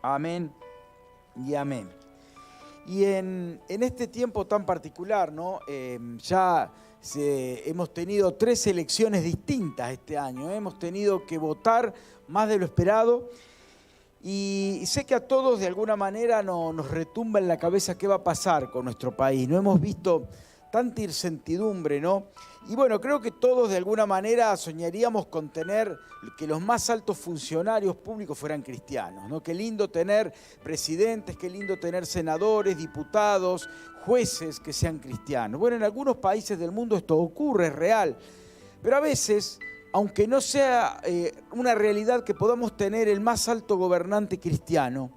Amén y amén. Y en este tiempo tan particular, ¿no? Hemos tenido 3 elecciones distintas este año, ¿eh? Hemos tenido que votar más de lo esperado. Y sé que a todos de alguna manera nos retumba en la cabeza qué va a pasar con nuestro país. No hemos visto tanta incertidumbre, ¿no? Y bueno, creo que todos de alguna manera soñaríamos con tener que los más altos funcionarios públicos fueran cristianos, ¿no? Qué lindo tener presidentes, qué lindo tener senadores, diputados, jueces que sean cristianos. Bueno, en algunos países del mundo esto ocurre, es real, pero a veces, aunque no sea una realidad que podamos tener el más alto gobernante cristiano,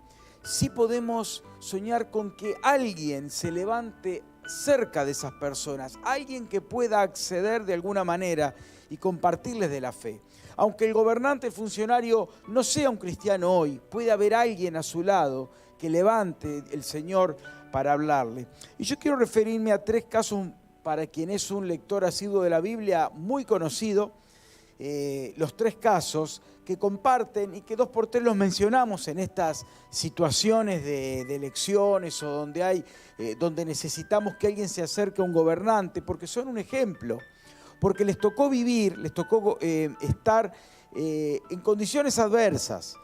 sí podemos soñar con que alguien se levante cerca de esas personas, alguien que pueda acceder de alguna manera y compartirles de la fe. Aunque el gobernante, el funcionario no sea un cristiano hoy, puede haber alguien a su lado que levante el Señor para hablarle. Y yo quiero referirme a 3 casos para quien es un lector asiduo de la Biblia muy conocido. Los 3 casos que comparten y que 2 por 3 los mencionamos en estas situaciones de elecciones o donde necesitamos que alguien se acerque a un gobernante, porque son un ejemplo, porque les tocó vivir, les tocó estar en condiciones adversas,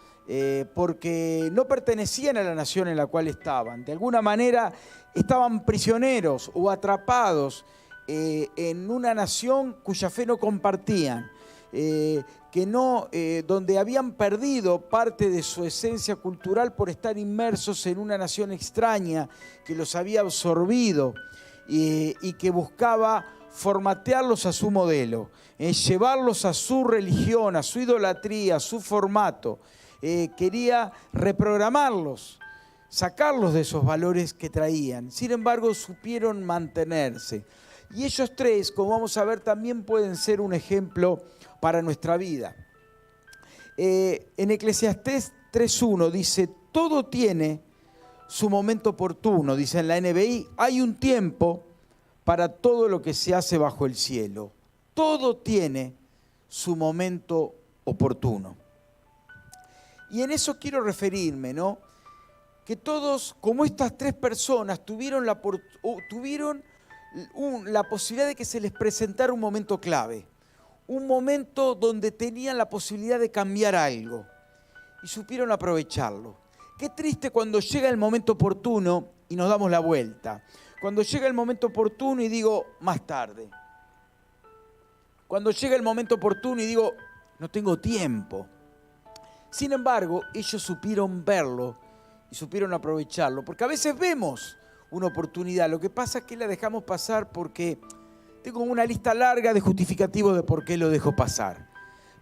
porque no pertenecían a la nación en la cual estaban, de alguna manera estaban prisioneros o atrapados en una nación cuya fe no compartían. Donde habían perdido parte de su esencia cultural por estar inmersos en una nación extraña que los había absorbido y que buscaba formatearlos a su modelo, llevarlos a su religión, a su idolatría, a su formato. Quería reprogramarlos, sacarlos de esos valores que traían. Sin embargo, supieron mantenerse. Y ellos 3, como vamos a ver, también pueden ser un ejemplo para nuestra vida. En Eclesiastés 3.1 dice, todo tiene su momento oportuno, dice en la NBI, hay un tiempo para todo lo que se hace bajo el cielo. Todo tiene su momento oportuno. Y en eso quiero referirme, ¿no? Que todos, como estas 3 personas, tuvieron la posibilidad de que se les presentara un momento clave. Un momento donde tenían la posibilidad de cambiar algo y supieron aprovecharlo. Qué triste cuando llega el momento oportuno y nos damos la vuelta. Cuando llega el momento oportuno y digo, más tarde. Cuando llega el momento oportuno y digo, no tengo tiempo. Sin embargo, ellos supieron verlo y supieron aprovecharlo. Porque a veces vemos una oportunidad, lo que pasa es que la dejamos pasar porque tengo una lista larga de justificativos de por qué lo dejo pasar.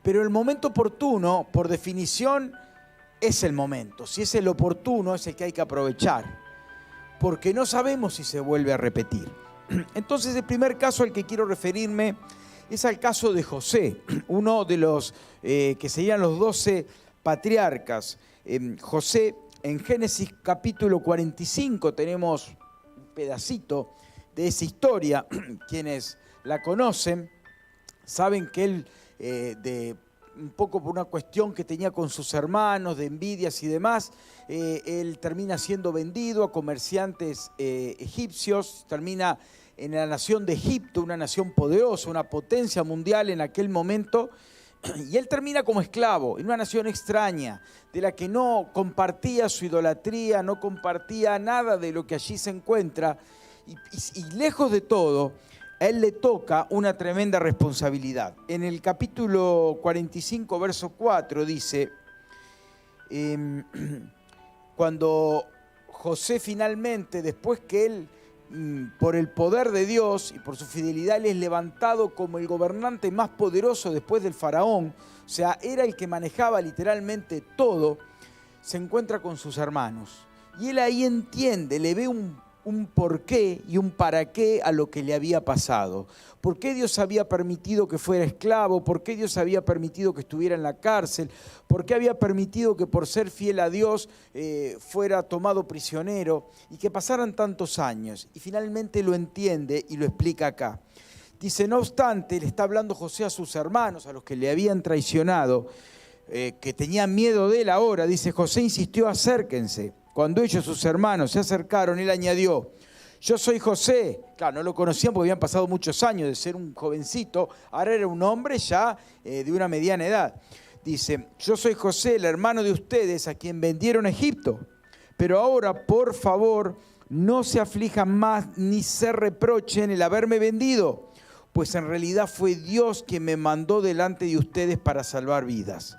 Pero el momento oportuno, por definición, es el momento. Si es el oportuno, es el que hay que aprovechar. Porque no sabemos si se vuelve a repetir. Entonces, el primer caso al que quiero referirme es al caso de José, uno de los que serían los 12 patriarcas. José, en Génesis capítulo 45, tenemos un pedacito de esa historia. Quienes la conocen saben que él, un poco por una cuestión que tenía con sus hermanos, de envidias y demás, él termina siendo vendido a comerciantes egipcios, termina en la nación de Egipto, una nación poderosa, una potencia mundial en aquel momento, y él termina como esclavo en una nación extraña, de la que no compartía su idolatría, no compartía nada de lo que allí se encuentra. Y lejos de todo, a él le toca una tremenda responsabilidad. En el capítulo 45, verso 4, dice, cuando José finalmente, después que él, por el poder de Dios y por su fidelidad, él es levantado como el gobernante más poderoso después del faraón, o sea, era el que manejaba literalmente todo, se encuentra con sus hermanos. Y él ahí entiende, le ve un porqué y un para qué a lo que le había pasado. ¿Por qué Dios había permitido que fuera esclavo? ¿Por qué Dios había permitido que estuviera en la cárcel? ¿Por qué había permitido que por ser fiel a Dios fuera tomado prisionero y que pasaran tantos años? Y finalmente lo entiende y lo explica acá. Dice, no obstante, le está hablando José a sus hermanos, a los que le habían traicionado. que tenían miedo de él ahora, dice, José insistió, acérquense. Cuando ellos, sus hermanos, se acercaron, él añadió, yo soy José. Claro, no lo conocían porque habían pasado muchos años de ser un jovencito, ahora era un hombre ya de una mediana edad. Dice, yo soy José, el hermano de ustedes a quien vendieron a Egipto. Pero ahora, por favor, no se aflijan más ni se reprochen el haberme vendido, pues en realidad fue Dios quien me mandó delante de ustedes para salvar vidas.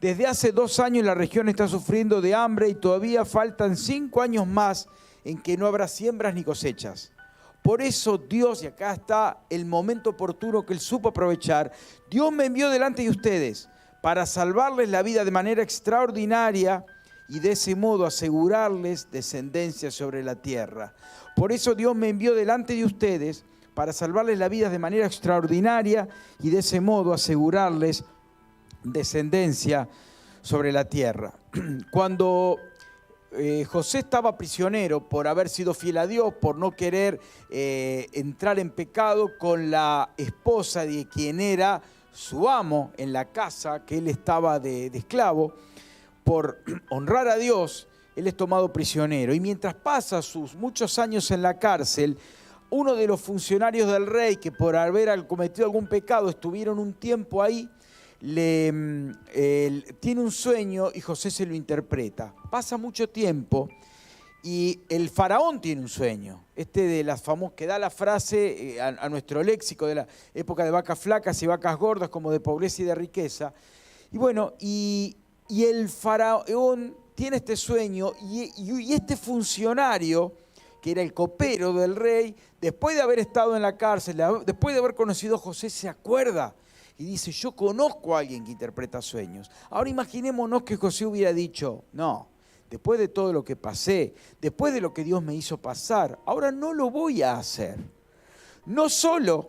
Desde hace 2 años la región está sufriendo de hambre y todavía faltan 5 años más en que no habrá siembras ni cosechas. Por eso Dios, y acá está el momento oportuno que Él supo aprovechar, Dios me envió delante de ustedes para salvarles la vida de manera extraordinaria y de ese modo asegurarles descendencia sobre la tierra. Por eso Dios me envió delante de ustedes para salvarles la vida de manera extraordinaria y de ese modo asegurarles descendencia sobre la tierra. Cuando José estaba prisionero por haber sido fiel a Dios, por no querer entrar en pecado con la esposa de quien era su amo en la casa que él estaba de esclavo, por honrar a Dios, él es tomado prisionero. Y mientras pasa sus muchos años en la cárcel, uno de los funcionarios del rey, que por haber cometido algún pecado estuvieron un tiempo ahí, tiene un sueño y José se lo interpreta. Pasa mucho tiempo y el faraón tiene un sueño. De las famosas, que da la frase a nuestro léxico de la época de vacas flacas y vacas gordas, como de pobreza y de riqueza. Y bueno, y el faraón tiene este sueño y este funcionario, que era el copero del rey, después de haber estado en la cárcel, después de haber conocido a José, se acuerda y dice, yo conozco a alguien que interpreta sueños. Ahora imaginémonos que José hubiera dicho, no, después de todo lo que pasé, después de lo que Dios me hizo pasar, ahora no lo voy a hacer. No solo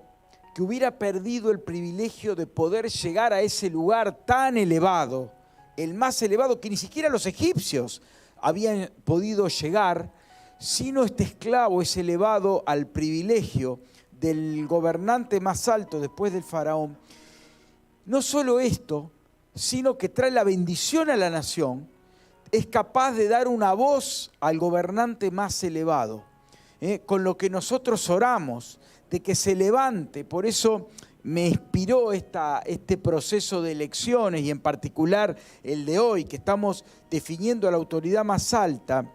que hubiera perdido el privilegio de poder llegar a ese lugar tan elevado, el más elevado que ni siquiera los egipcios habían podido llegar, sino este esclavo es elevado al privilegio del gobernante más alto después del faraón. No solo esto, sino que trae la bendición a la nación, es capaz de dar una voz al gobernante más elevado, con lo que nosotros oramos, de que se levante. Por eso me inspiró este proceso de elecciones y en particular el de hoy, que estamos definiendo a la autoridad más alta,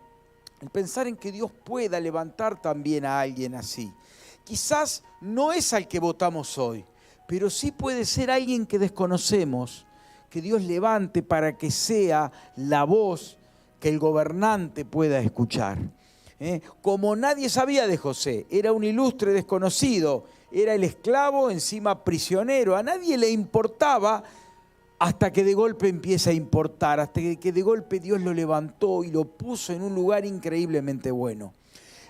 el pensar en que Dios pueda levantar también a alguien así. Quizás no es al que votamos hoy, pero sí puede ser alguien que desconocemos, que Dios levante para que sea la voz que el gobernante pueda escuchar. Como nadie sabía de José, era un ilustre desconocido, era el esclavo, encima prisionero, a nadie le importaba hasta que de golpe empieza a importar, hasta que de golpe Dios lo levantó y lo puso en un lugar increíblemente bueno.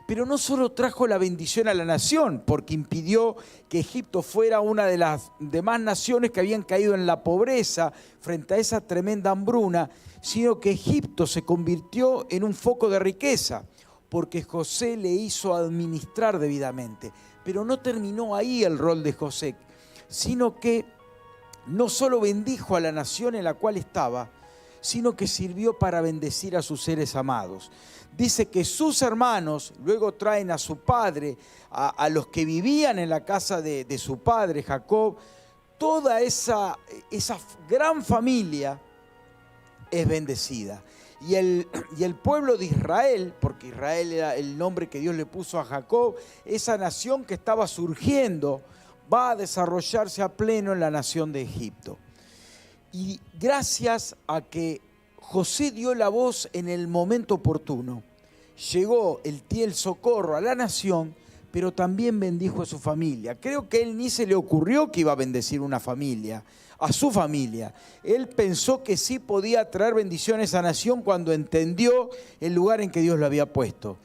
Pero no solo trajo la bendición a la nación, porque impidió que Egipto fuera una de las demás naciones que habían caído en la pobreza frente a esa tremenda hambruna, sino que Egipto se convirtió en un foco de riqueza, porque José le hizo administrar debidamente. Pero no terminó ahí el rol de José, sino que no solo bendijo a la nación en la cual estaba, sino que sirvió para bendecir a sus seres amados. Dice que sus hermanos luego traen a su padre, a los que vivían en la casa de su padre, Jacob. Toda esa gran familia es bendecida. Y el pueblo de Israel, porque Israel era el nombre que Dios le puso a Jacob, esa nación que estaba surgiendo, va a desarrollarse a pleno en la nación de Egipto. Y gracias a que José dio la voz en el momento oportuno, llegó el socorro a la nación, pero también bendijo a su familia. Creo que él ni se le ocurrió que iba a bendecir una familia, a su familia. Él pensó que sí podía traer bendiciones a la nación cuando entendió el lugar en que Dios lo había puesto.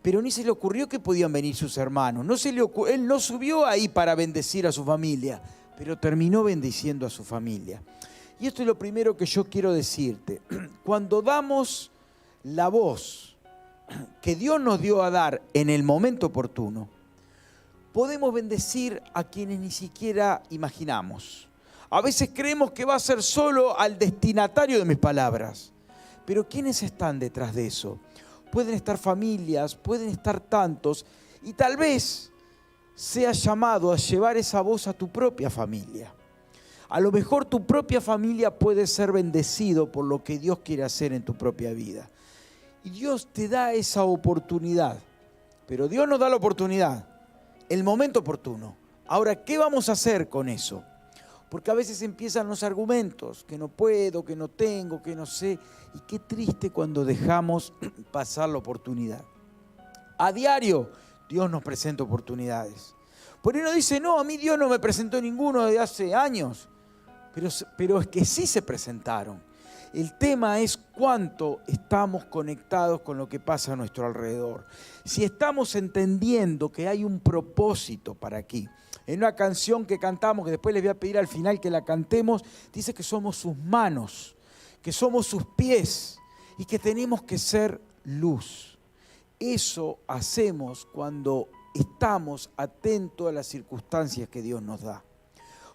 Pero ni se le ocurrió que podían venir sus hermanos. Él no subió ahí para bendecir a su familia, pero terminó bendiciendo a su familia. Y esto es lo primero que yo quiero decirte. Cuando damos la voz que Dios nos dio a dar en el momento oportuno, podemos bendecir a quienes ni siquiera imaginamos, A veces creemos que va a ser solo al destinatario de mis palabras. Pero ¿quiénes están detrás de eso? Pueden estar familias, pueden estar tantos, y tal vez seas llamado a llevar esa voz a tu propia familia. A lo mejor tu propia familia puede ser bendecido por lo que Dios quiere hacer en tu propia vida. Y Dios te da esa oportunidad. Pero Dios nos da la oportunidad, el momento oportuno. Ahora, ¿qué vamos a hacer con eso? Porque a veces empiezan los argumentos, que no puedo, que no tengo, que no sé. Y qué triste cuando dejamos pasar la oportunidad. A diario Dios nos presenta oportunidades. Por ahí uno dice, no, a mí Dios no me presentó ninguno desde hace años. Pero es que sí se presentaron. El tema es cuánto estamos conectados con lo que pasa a nuestro alrededor. Si estamos entendiendo que hay un propósito para aquí. En una canción que cantamos, que después les voy a pedir al final que la cantemos, dice que somos sus manos, que somos sus pies y que tenemos que ser luz. Eso hacemos cuando estamos atentos a las circunstancias que Dios nos da.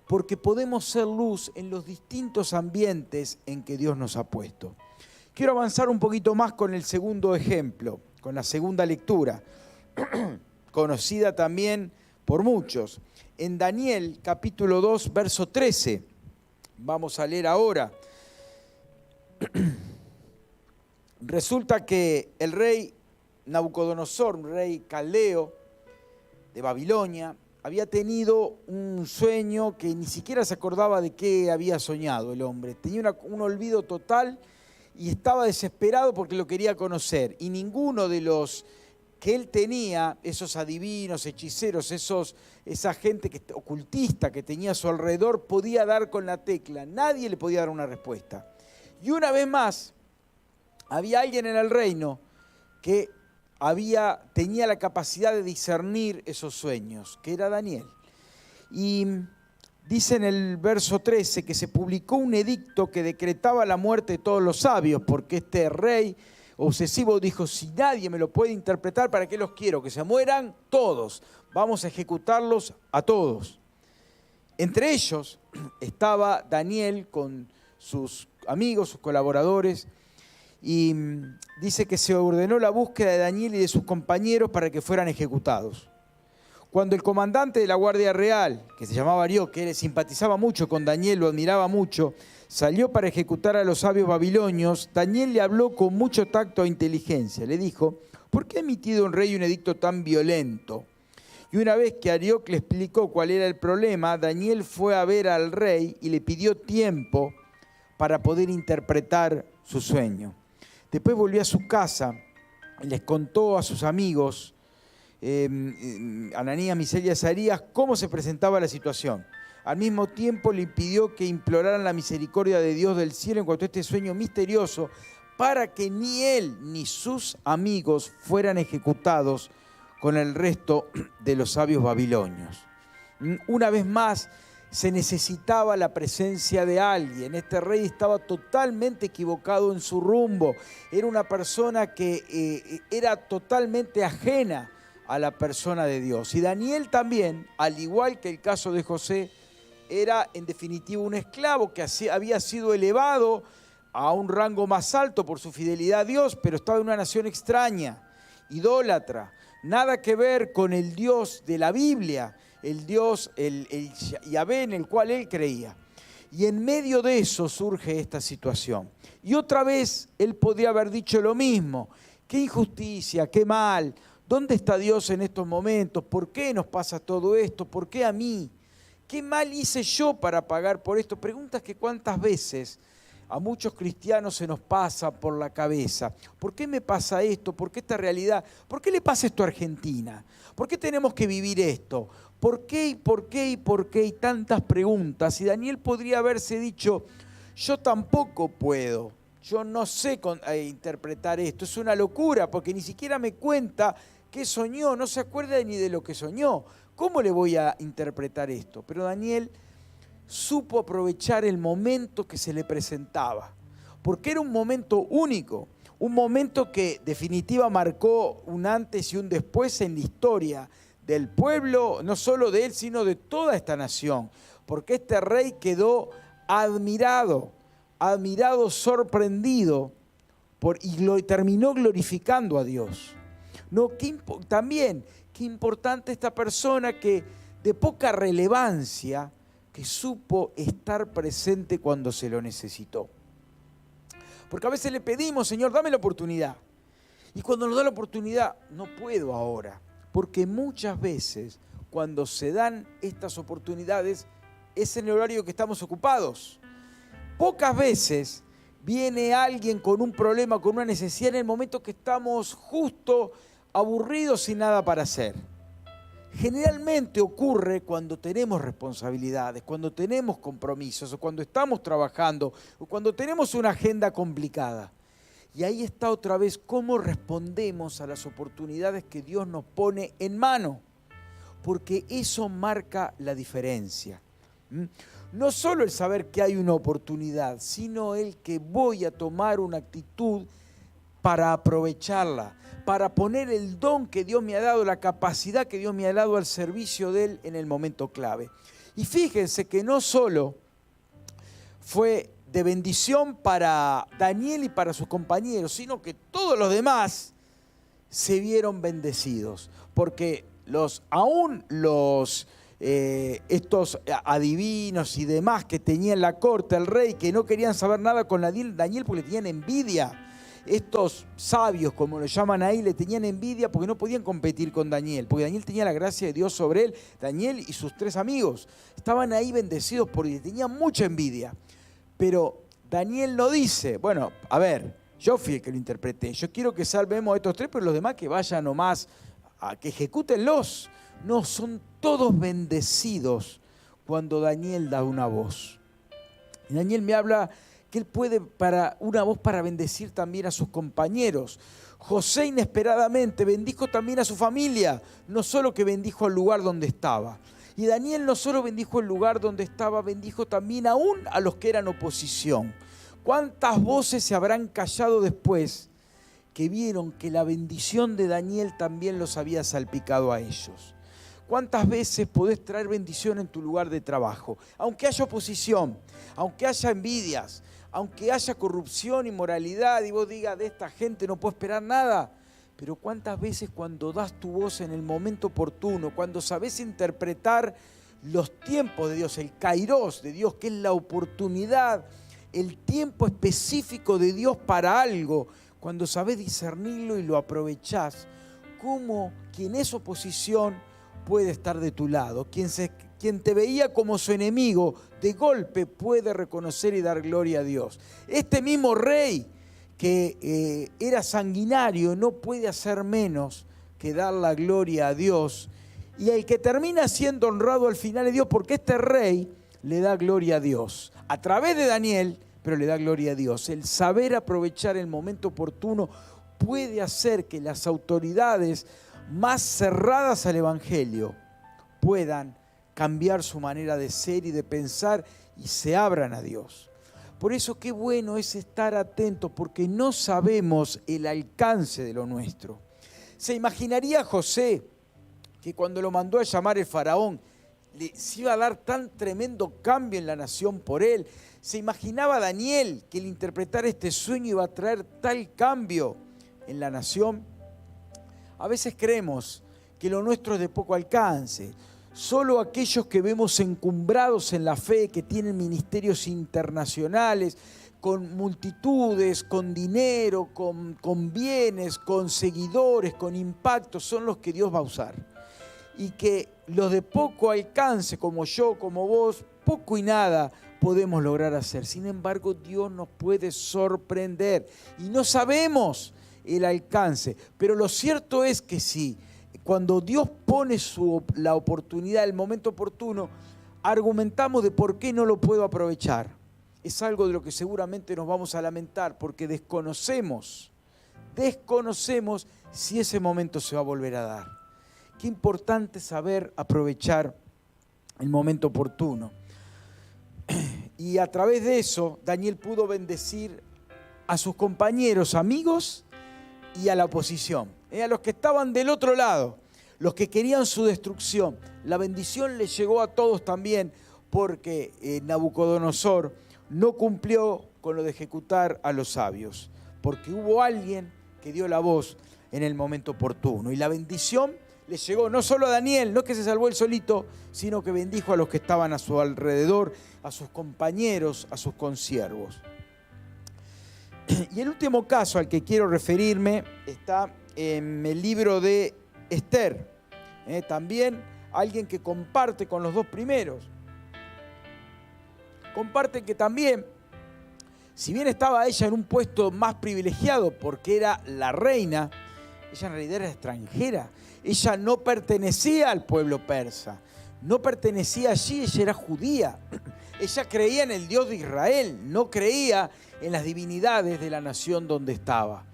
Porque podemos ser luz en los distintos ambientes en que Dios nos ha puesto. Quiero avanzar un poquito más con el segundo ejemplo, con la segunda lectura, conocida también por muchos. En Daniel capítulo 2, verso 13, vamos a leer ahora. Resulta que el rey Nabucodonosor, un rey caldeo de Babilonia, había tenido un sueño que ni siquiera se acordaba de qué había soñado el hombre. Tenía un olvido total y estaba desesperado porque lo quería conocer. Y ninguno de los que él tenía, esos adivinos, hechiceros, esa gente ocultista que tenía a su alrededor, podía dar con la tecla. Nadie le podía dar una respuesta. Y una vez más, había alguien en el reino que tenía la capacidad de discernir esos sueños, que era Daniel. Y dice en el verso 13 que se publicó un edicto que decretaba la muerte de todos los sabios, porque este rey obsesivo dijo, si nadie me lo puede interpretar, ¿para qué los quiero? Que se mueran todos, vamos a ejecutarlos a todos. Entre ellos estaba Daniel con sus amigos, sus colaboradores, y dice que se ordenó la búsqueda de Daniel y de sus compañeros para que fueran ejecutados. Cuando el comandante de la Guardia Real, que se llamaba Arioc, que simpatizaba mucho con Daniel, lo admiraba mucho, salió para ejecutar a los sabios babilonios, Daniel le habló con mucho tacto e inteligencia. Le dijo, ¿por qué ha emitido un rey un edicto tan violento? Y una vez que Arioc le explicó cuál era el problema, Daniel fue a ver al rey y le pidió tiempo para poder interpretar su sueño. Después volvió a su casa y les contó a sus amigos, Ananías, Misael y Azarías, cómo se presentaba la situación. Al mismo tiempo le pidió que imploraran la misericordia de Dios del cielo en cuanto a este sueño misterioso, para que ni él ni sus amigos fueran ejecutados con el resto de los sabios babilonios. Una vez más, se necesitaba la presencia de alguien. Este rey estaba totalmente equivocado en su rumbo. Era una persona que era totalmente ajena a la persona de Dios. Y Daniel también, al igual que el caso de José, era en definitiva un esclavo que había sido elevado a un rango más alto por su fidelidad a Dios, pero estaba en una nación extraña, idólatra, nada que ver con el Dios de la Biblia, el Dios, el Yahvé en el cual él creía. Y en medio de eso surge esta situación. Y otra vez él podría haber dicho lo mismo. Qué injusticia, qué mal. ¿Dónde está Dios en estos momentos? ¿Por qué nos pasa todo esto? ¿Por qué a mí? ¿Qué mal hice yo para pagar por esto? Preguntas que cuántas veces a muchos cristianos se nos pasa por la cabeza. ¿Por qué me pasa esto? ¿Por qué esta realidad? ¿Por qué le pasa esto a Argentina? ¿Por qué tenemos que vivir esto? ¿Por qué y por qué y por qué? Y tantas preguntas. Y Daniel podría haberse dicho, yo tampoco puedo. Yo no sé interpretar esto. Es una locura porque ni siquiera me cuenta qué soñó. No se acuerda ni de lo que soñó. ¿Cómo le voy a interpretar esto? Pero Daniel supo aprovechar el momento que se le presentaba, porque era un momento único, un momento que en definitiva marcó un antes y un después en la historia del pueblo, no solo de él, sino de toda esta nación, porque este rey quedó admirado, sorprendido, y terminó glorificando a Dios. No, también, qué importante esta persona que de poca relevancia, que supo estar presente cuando se lo necesitó. Porque a veces le pedimos, Señor, dame la oportunidad. Y cuando nos da la oportunidad, no puedo ahora. Porque muchas veces, cuando se dan estas oportunidades, es en el horario que estamos ocupados. Pocas veces viene alguien con un problema, con una necesidad en el momento que estamos justo aburridos sin nada para hacer. Generalmente ocurre cuando tenemos responsabilidades, cuando tenemos compromisos, o cuando estamos trabajando, o cuando tenemos una agenda complicada. Y ahí está otra vez cómo respondemos a las oportunidades que Dios nos pone en mano, porque eso marca la diferencia. No solo el saber que hay una oportunidad, sino el que voy a tomar una actitud para aprovecharla, para poner el don que Dios me ha dado, la capacidad que Dios me ha dado al servicio de Él en el momento clave. Y fíjense que no solo fue de bendición para Daniel y para sus compañeros, sino que todos los demás se vieron bendecidos, porque estos adivinos y demás que tenía en la corte, el rey, que no querían saber nada con Daniel porque le tenían envidia. Estos sabios, como lo llaman ahí, le tenían envidia porque no podían competir con Daniel, porque Daniel tenía la gracia de Dios sobre él. Daniel y sus 3 amigos estaban ahí bendecidos porque tenían mucha envidia. Pero Daniel no dice, bueno, a ver, yo fui el que lo interpreté, yo quiero que salvemos a estos 3, pero los demás que vayan nomás, a que ejecútenlos. No, son todos bendecidos cuando Daniel da una voz. Y Daniel me habla que él puede una voz para bendecir también a sus compañeros. José inesperadamente bendijo también a su familia, no solo que bendijo al lugar donde estaba. Y Daniel no solo bendijo el lugar donde estaba, bendijo también aún a los que eran oposición. ¿Cuántas voces se habrán callado después que vieron que la bendición de Daniel también los había salpicado a ellos? ¿Cuántas veces podés traer bendición en tu lugar de trabajo? Aunque haya oposición, aunque haya envidias, aunque haya corrupción, inmoralidad, y vos digas, de esta gente no puedo esperar nada. Pero cuántas veces cuando das tu voz en el momento oportuno, cuando sabés interpretar los tiempos de Dios, el kairos de Dios, que es la oportunidad, el tiempo específico de Dios para algo, cuando sabés discernirlo y lo aprovechás, cómo quien es oposición puede estar de tu lado. Quien te veía como su enemigo, de golpe puede reconocer y dar gloria a Dios. Este mismo rey que era sanguinario no puede hacer menos que dar la gloria a Dios. Y el que termina siendo honrado al final es Dios, porque este rey le da gloria a Dios. A través de Daniel, pero le da gloria a Dios. El saber aprovechar el momento oportuno puede hacer que las autoridades más cerradas al Evangelio puedan cambiar su manera de ser y de pensar y se abran a Dios. Por eso qué bueno es estar atentos, porque no sabemos el alcance de lo nuestro. ¿Se imaginaría José que cuando lo mandó a llamar el faraón se iba a dar tan tremendo cambio en la nación por él? ¿Se imaginaba Daniel que el interpretar este sueño iba a traer tal cambio en la nación? A veces creemos que lo nuestro es de poco alcance. Solo aquellos que vemos encumbrados en la fe, que tienen ministerios internacionales, con multitudes, con dinero, con bienes, con seguidores, con impacto, son los que Dios va a usar. Y que los de poco alcance, como yo, como vos, poco y nada podemos lograr hacer. Sin embargo, Dios nos puede sorprender y no sabemos el alcance. Pero lo cierto es que sí, cuando Dios pone la oportunidad, el momento oportuno, argumentamos de por qué no lo puedo aprovechar. Es algo de lo que seguramente nos vamos a lamentar, porque desconocemos si ese momento se va a volver a dar. Qué importante saber aprovechar el momento oportuno. Y a través de eso, Daniel pudo bendecir a sus compañeros, amigos y a la oposición, a los que estaban del otro lado, los que querían su destrucción. La bendición les llegó a todos también, porque Nabucodonosor no cumplió con lo de ejecutar a los sabios, porque hubo alguien que dio la voz en el momento oportuno. Y la bendición le llegó no solo a Daniel, no es que se salvó él solito, sino que bendijo a los que estaban a su alrededor, a sus compañeros, a sus consiervos. Y el último caso al que quiero referirme está en el libro de Esther. También alguien que comparte con los dos primeros. Comparte que también, si bien estaba ella en un puesto más privilegiado porque era la reina, ella en realidad era extranjera. Ella no pertenecía al pueblo persa, no pertenecía allí, ella era judía. Ella creía en el Dios de Israel, no creía en las divinidades de la nación donde estaba.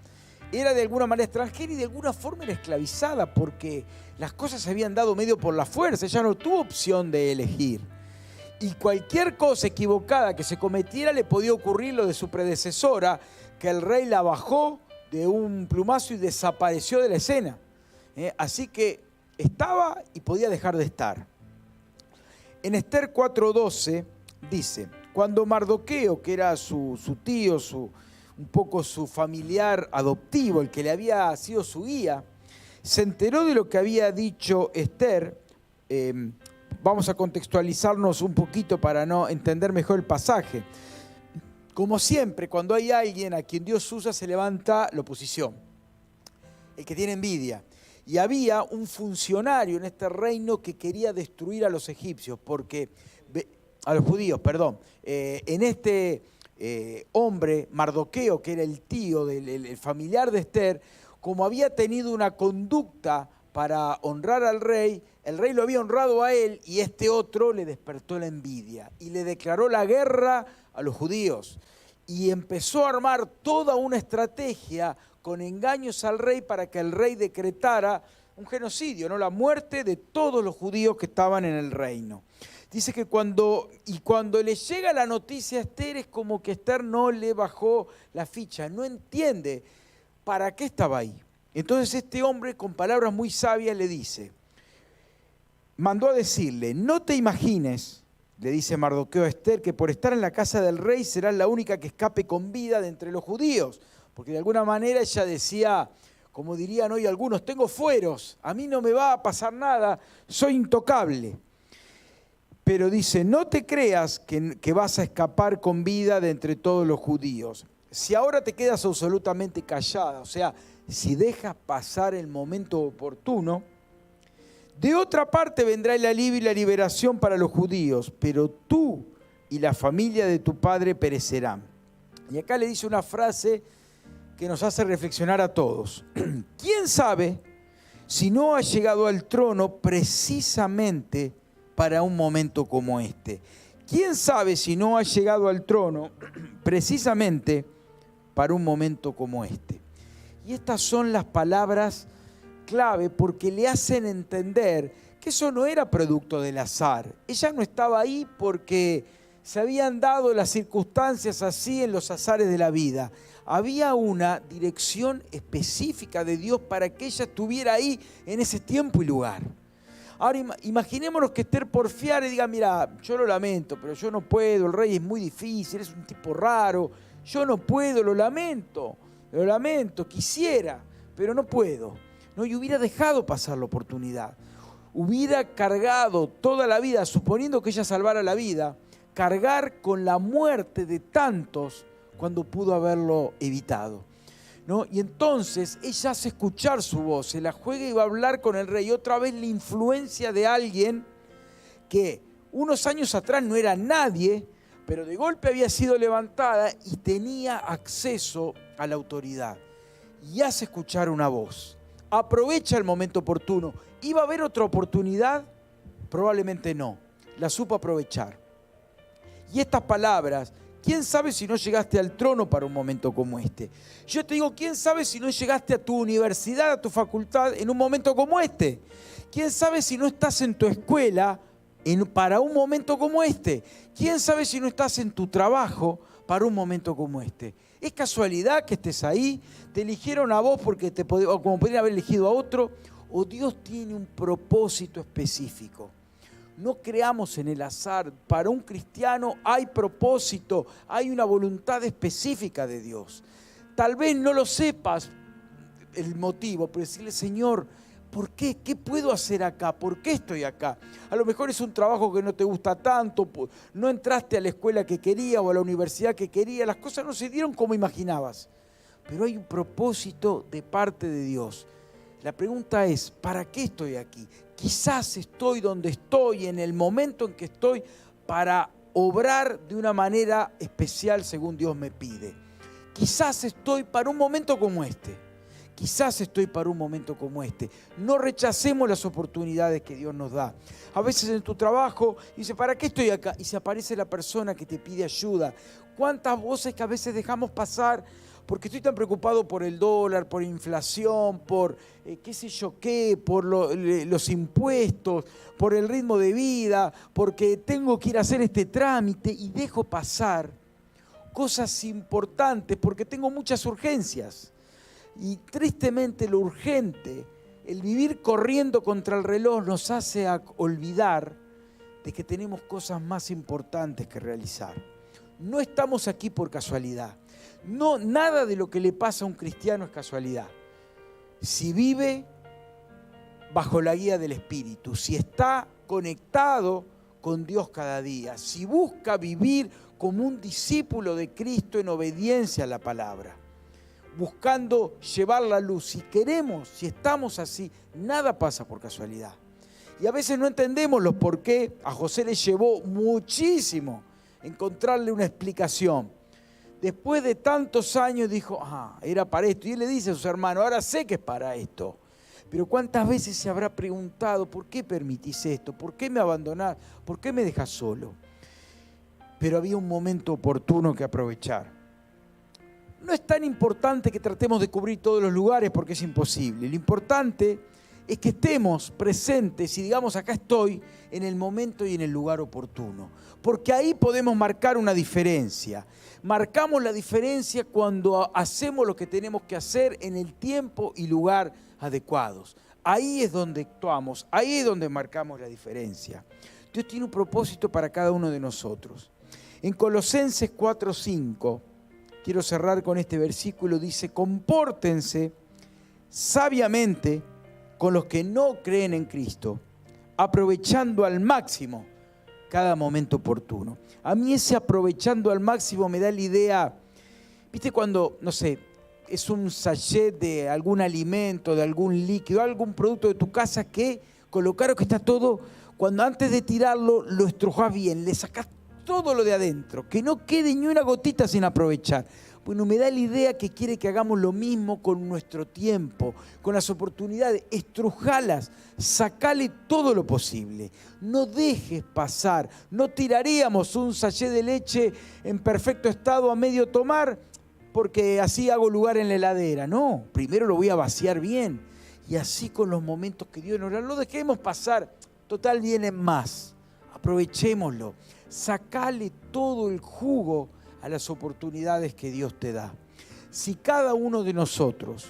Era de alguna manera extranjera y de alguna forma era esclavizada porque las cosas se habían dado medio por la fuerza, ella no tuvo opción de elegir. Y cualquier cosa equivocada que se cometiera le podía ocurrir lo de su predecesora, que el rey la bajó de un plumazo y desapareció de la escena. Así que estaba y podía dejar de estar. En Esther 4:12 dice, cuando Mardoqueo, que era su tío, un poco su familiar adoptivo, el que le había sido su guía, se enteró de lo que había dicho Esther. Vamos a contextualizarnos un poquito para no entender mejor el pasaje. Como siempre, cuando hay alguien a quien Dios usa, se levanta la oposición, el que tiene envidia. Y había un funcionario en este reino que quería destruir a los egipcios, a los judíos, perdón. En este hombre, Mardoqueo, que era el tío, el familiar de Esther, como había tenido una conducta para honrar al rey, el rey lo había honrado a él y este otro le despertó la envidia y le declaró la guerra a los judíos. Y empezó a armar toda una estrategia con engaños al rey para que el rey decretara un genocidio, ¿no? La muerte de todos los judíos que estaban en el reino. Dice que cuando le llega la noticia a Esther es como que Esther no le bajó la ficha, no entiende para qué estaba ahí. Entonces este hombre con palabras muy sabias le dice, mandó a decirle, no te imagines, le dice Mardoqueo a Esther, que por estar en la casa del rey serás la única que escape con vida de entre los judíos. Porque de alguna manera ella decía, como dirían hoy algunos, tengo fueros, a mí no me va a pasar nada, soy intocable. Pero dice, no te creas que vas a escapar con vida de entre todos los judíos. Si ahora te quedas absolutamente callada, o sea, si dejas pasar el momento oportuno, de otra parte vendrá el alivio y la liberación para los judíos, pero tú y la familia de tu padre perecerán. Y acá le dice una frase que nos hace reflexionar a todos. ¿Quién sabe si no ha llegado al trono precisamente para un momento como este? ¿Quién sabe si no ha llegado al trono precisamente para un momento como este? Y estas son las palabras clave porque le hacen entender que eso no era producto del azar. Ella no estaba ahí porque se habían dado las circunstancias así en los azares de la vida. Había una dirección específica de Dios para que ella estuviera ahí en ese tiempo y lugar. Ahora imaginémonos que Esther porfiara y diga, mira, yo lo lamento, pero yo no puedo, el rey es muy difícil, es un tipo raro, yo no puedo, lo lamento, quisiera, pero no puedo. No, y hubiera dejado pasar la oportunidad. Hubiera cargado toda la vida, suponiendo que ella salvara la vida, cargar con la muerte de tantos cuando pudo haberlo evitado, ¿no? Y entonces ella hace escuchar su voz, se la juega y va a hablar con el rey. Y otra vez la influencia de alguien que unos años atrás no era nadie, pero de golpe había sido levantada y tenía acceso a la autoridad. Y hace escuchar una voz. Aprovecha el momento oportuno. ¿Iba a haber otra oportunidad? Probablemente no. La supo aprovechar. Y estas palabras, ¿quién sabe si no llegaste al trono para un momento como este? Yo te digo, ¿quién sabe si no llegaste a tu universidad, a tu facultad en un momento como este? ¿Quién sabe si no estás en tu escuela para un momento como este? ¿Quién sabe si no estás en tu trabajo para un momento como este? ¿Es casualidad que estés ahí? ¿Te eligieron a vos porque como podrían haber elegido a otro? ¿O Dios tiene un propósito específico? No creamos en el azar. Para un cristiano hay propósito, hay una voluntad específica de Dios. Tal vez no lo sepas el motivo, pero decirle, Señor, ¿por qué? ¿Qué puedo hacer acá? ¿Por qué estoy acá? A lo mejor es un trabajo que no te gusta tanto, no entraste a la escuela que querías o a la universidad que querías, las cosas no se dieron como imaginabas. Pero hay un propósito de parte de Dios. La pregunta es, ¿para qué estoy aquí? Quizás estoy donde estoy, en el momento en que estoy, para obrar de una manera especial según Dios me pide. Quizás estoy para un momento como este. Quizás estoy para un momento como este. No rechacemos las oportunidades que Dios nos da. A veces en tu trabajo dices, ¿para qué estoy acá? Y se aparece la persona que te pide ayuda. ¿Cuántas voces que a veces dejamos pasar? Porque estoy tan preocupado por el dólar, por inflación, por qué sé yo qué, por los impuestos, por el ritmo de vida, porque tengo que ir a hacer este trámite y dejo pasar cosas importantes porque tengo muchas urgencias. Y tristemente lo urgente, el vivir corriendo contra el reloj nos hace olvidar de que tenemos cosas más importantes que realizar. No estamos aquí por casualidad. No, nada de lo que le pasa a un cristiano es casualidad. Si vive bajo la guía del Espíritu, si está conectado con Dios cada día, si busca vivir como un discípulo de Cristo en obediencia a la palabra, buscando llevar la luz. Si queremos, si estamos así, nada pasa por casualidad. Y a veces no entendemos los por qué. A José le llevó muchísimo encontrarle una explicación. Después de tantos años dijo, era para esto. Y él le dice a sus hermanos, ahora sé que es para esto. Pero ¿cuántas veces se habrá preguntado, ¿por qué permitís esto? ¿Por qué me abandonás? ¿Por qué me dejás solo? Pero había un momento oportuno que aprovechar. No es tan importante que tratemos de cubrir todos los lugares porque es imposible. Lo importante es que estemos presentes y digamos, acá estoy en el momento y en el lugar oportuno. Porque ahí podemos marcar una diferencia. Marcamos la diferencia cuando hacemos lo que tenemos que hacer en el tiempo y lugar adecuados. Ahí es donde actuamos, ahí es donde marcamos la diferencia. Dios tiene un propósito para cada uno de nosotros. En Colosenses 4:5, quiero cerrar con este versículo, dice, compórtense sabiamente con los que no creen en Cristo, aprovechando al máximo cada momento oportuno. A mí ese aprovechando al máximo me da la idea, ¿viste cuando, no sé, es un sachet de algún alimento, de algún líquido, algún producto de tu casa que colocaron que está todo, cuando antes de tirarlo lo estrujás bien, le sacás todo lo de adentro, que no quede ni una gotita sin aprovechar. Bueno, me da la idea que quiere que hagamos lo mismo con nuestro tiempo, con las oportunidades, estrujalas, sacale todo lo posible. No dejes pasar, no tiraríamos un sachet de leche en perfecto estado a medio tomar porque así hago lugar en la heladera. No, primero lo voy a vaciar bien. Y así con los momentos que Dios nos da, no dejemos pasar, total vienen más, aprovechémoslo, sacale todo el jugo a las oportunidades que Dios te da. Si cada uno de nosotros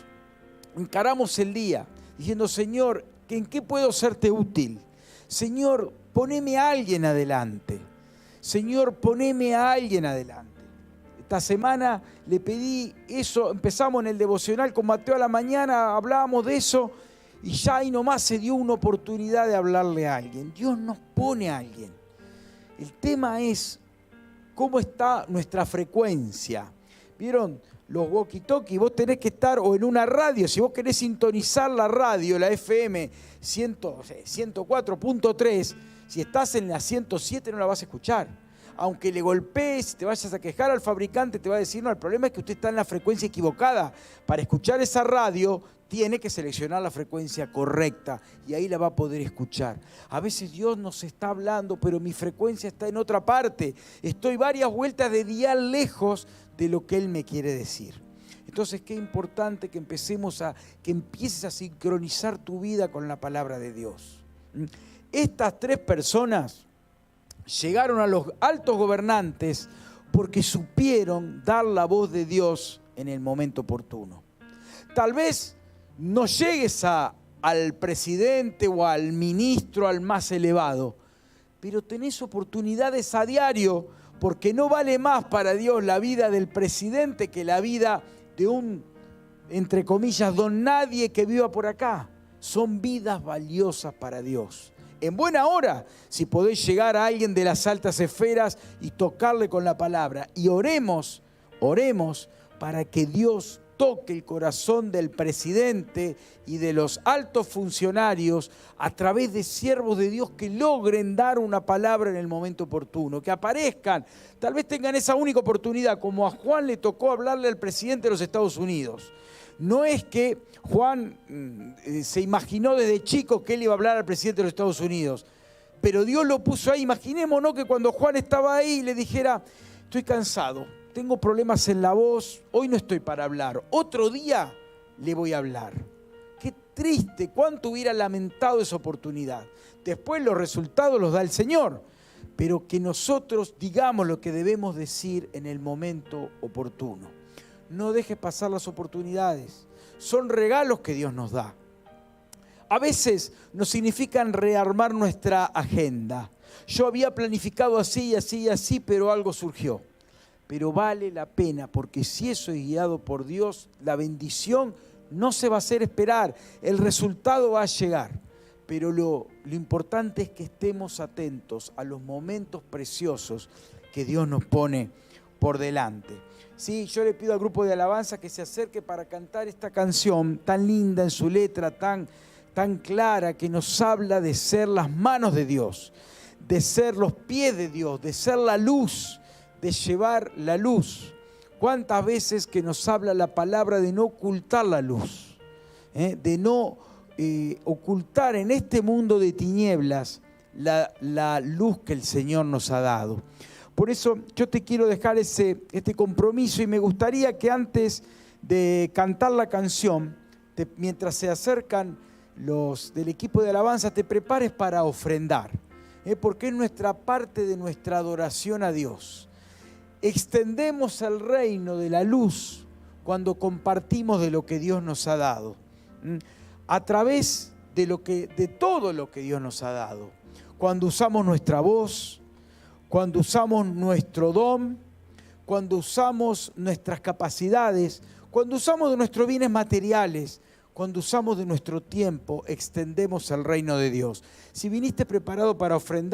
encaramos el día diciendo, Señor, ¿en qué puedo serte útil? Señor, poneme a alguien adelante. Señor, poneme a alguien adelante. Esta semana le pedí eso, empezamos en el devocional con Mateo a la mañana, hablábamos de eso y ya ahí nomás se dio una oportunidad de hablarle a alguien. Dios nos pone a alguien. El tema es cómo está nuestra frecuencia. ¿Vieron? Los walkie-talkie, vos tenés que estar o en una radio, si vos querés sintonizar la radio, la FM 104.3, si estás en la 107 no la vas a escuchar. Aunque le golpees, te vayas a quejar al fabricante, te va a decir, no, el problema es que usted está en la frecuencia equivocada. Para escuchar esa radio, tiene que seleccionar la frecuencia correcta y ahí la va a poder escuchar. A veces Dios nos está hablando, pero mi frecuencia está en otra parte. Estoy varias vueltas de dial lejos de lo que Él me quiere decir. Entonces, qué importante que empieces a sincronizar tu vida con la palabra de Dios. Estas tres personas llegaron a los altos gobernantes porque supieron dar la voz de Dios en el momento oportuno. Tal vez no llegues al presidente o al ministro, al más elevado. pero tenés oportunidades a diario, porque no vale más para Dios la vida del presidente que la vida de un, entre comillas, don nadie que viva por acá. Son vidas valiosas para Dios. En buena hora, si podés llegar a alguien de las altas esferas y tocarle con la palabra. Y oremos para que Dios toque el corazón del presidente y de los altos funcionarios a través de siervos de Dios que logren dar una palabra en el momento oportuno, que aparezcan, tal vez tengan esa única oportunidad, como a Juan le tocó hablarle al presidente de los Estados Unidos. No es que Juan se imaginó desde chico que él iba a hablar al presidente de los Estados Unidos, pero Dios lo puso ahí. Imaginémonos que cuando Juan estaba ahí le dijera, estoy cansado, tengo problemas en la voz, hoy no estoy para hablar, otro día le voy a hablar. Qué triste, cuánto hubiera lamentado esa oportunidad. Después los resultados los da el Señor, pero que nosotros digamos lo que debemos decir en el momento oportuno. No dejes pasar las oportunidades, son regalos que Dios nos da. A veces nos significan rearmar nuestra agenda. Yo había planificado así, así, así, pero algo surgió. Pero vale la pena, porque si eso es guiado por Dios, la bendición no se va a hacer esperar, el resultado va a llegar. Pero lo importante es que estemos atentos a los momentos preciosos que Dios nos pone por delante. Sí, yo le pido al grupo de alabanza que se acerque para cantar esta canción tan linda en su letra, tan clara, que nos habla de ser las manos de Dios, de ser los pies de Dios, de ser la luz, de llevar la luz. ¿Cuántas veces que nos habla la palabra de no ocultar la luz? De no ocultar en este mundo de tinieblas la luz que el Señor nos ha dado. Por eso yo te quiero dejar este compromiso, y me gustaría que antes de cantar la canción, mientras se acercan los del equipo de alabanza, te prepares para ofrendar, porque es nuestra parte de nuestra adoración a Dios. Extendemos el reino de la luz cuando compartimos de lo que Dios nos ha dado, a través de todo lo que Dios nos ha dado. Cuando usamos nuestra voz, cuando usamos nuestro don, cuando usamos nuestras capacidades, cuando usamos de nuestros bienes materiales, cuando usamos de nuestro tiempo, extendemos el reino de Dios. Si viniste preparado para ofrendar,